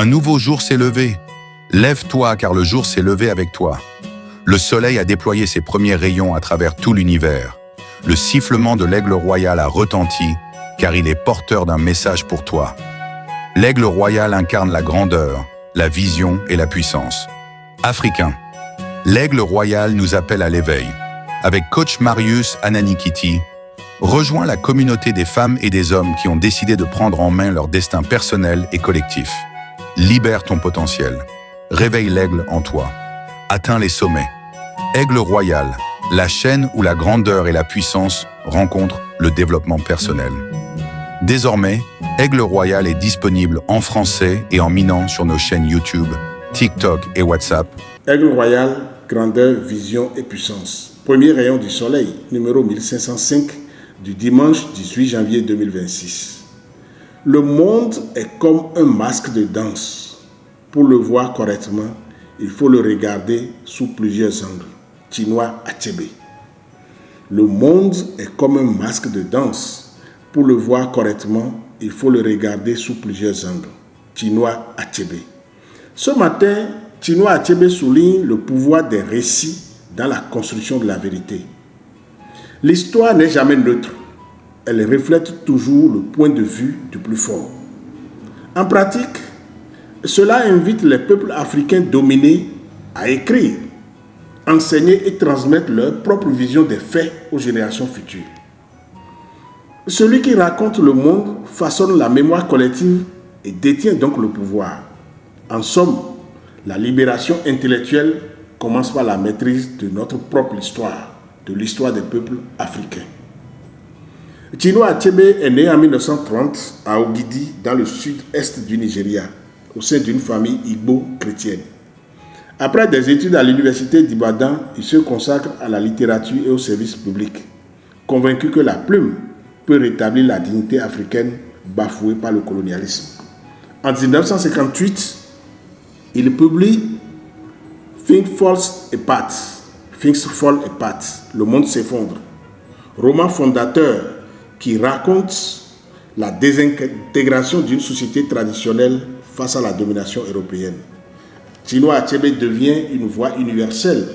nouveau jour s'est levé. Lève-toi car le jour s'est levé avec toi. Le soleil a déployé ses premiers rayons à travers tout l'univers. Le sifflement de l'aigle royal a retenti car il est porteur d'un message pour toi. L'aigle royal incarne la grandeur, la vision et la puissance. Africain. L'aigle royal nous appelle à l'éveil. Avec coach Marius Ananikiti, rejoins la communauté des femmes et des hommes qui ont décidé de prendre en main leur destin personnel et collectif. Libère ton potentiel. Réveille l'aigle en toi. Atteins les sommets. Aigle royal, la chaîne où la grandeur et la puissance rencontrent le développement personnel. Désormais, Aigle Royal est disponible en français et en minant sur nos chaînes YouTube, TikTok et WhatsApp. Aigle Royal, grandeur, vision et puissance. Premier rayon du soleil, numéro 1505 du dimanche 18 janvier 2026. Le monde est comme un masque de danse. Pour le voir correctement, il faut le regarder sous plusieurs angles. Chinua Achebe. Le monde est comme un masque de danse. Pour le voir correctement, il faut le regarder sous plusieurs angles. Chinua Achebe. Ce matin, Chinua Achebe souligne le pouvoir des récits dans la construction de la vérité. L'histoire n'est jamais neutre. Elle reflète toujours le point de vue du plus fort. En pratique, cela invite les peuples africains dominés à écrire, enseigner et transmettre leur propre vision des faits aux générations futures. Celui qui raconte le monde façonne la mémoire collective et détient donc le pouvoir. En somme, la libération intellectuelle commence par la maîtrise de notre propre histoire, de l'histoire des peuples africains. Chinua Achebe est né en 1930 à Ogidi, dans le sud-est du Nigeria, au sein d'une famille Igbo chrétienne. Après des études à l'université d'Ibadan, il se consacre à la littérature et au service public, convaincu que la plume peut rétablir la dignité africaine bafouée par le colonialisme. En 1958, il publie Things Fall Apart, Le monde s'effondre, roman fondateur qui raconte la désintégration d'une société traditionnelle face à la domination européenne. Chinua Achebe devient une voix universelle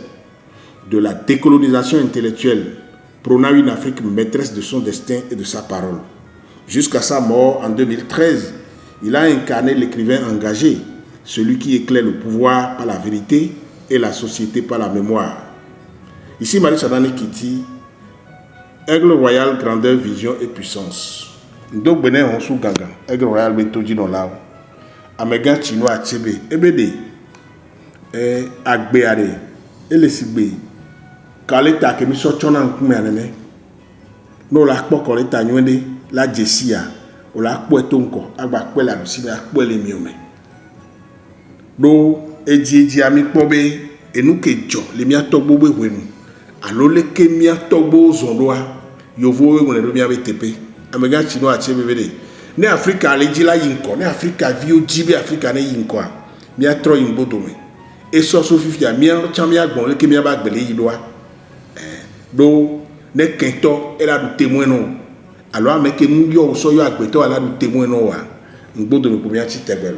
de la décolonisation intellectuelle, prônant une Afrique maîtresse de son destin et de sa parole. Jusqu'à sa mort en 2013, il a incarné l'écrivain engagé, celui qui éclaire le pouvoir par la vérité et la société par la mémoire. Ici Marius Ananikiti, Aigle Royal, grandeur, vision et puissance. Donc benin on sous ganga, Aigle Royal betoji dans là. Amega Chinua Achebe, ebede, agbeare, elesibe. Kaleta ke mi so chona nkume anene no la kpo koleta nywende la jesia o la kpo etonko agba kpe la rusi ba kpo le mi ome do eji ami kpo be enu ke jo le mi atogbo be hwenu alo le ke mi atogbo zondoa yovo we ngole do mi abetepe amega Chinua Achebe bede ne Africa le ji la yinko ne Africa vi ojibe Africa ne yinko a mi atro yimbodo me eso so fifia mi an chamia gbon le ke mi aba gbele yidoa do ne kento ela du témoin non alors ameke mu yo so yo agbeto ala du témoin non wa ngbodo me pomia chi tegbelo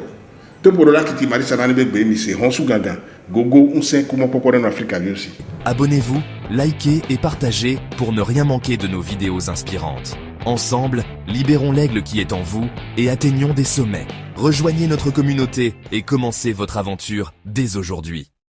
to pour la kiti Marius Ananikiti mi se honsu ganga gogo unsen kuma popore en Afrique aussi. Abonnez-vous, likez et partagez pour ne rien manquer de nos vidéos inspirantes. Ensemble, libérons l'aigle qui est en vous et atteignons des sommets. Rejoignez notre communauté et commencez votre aventure dès aujourd'hui.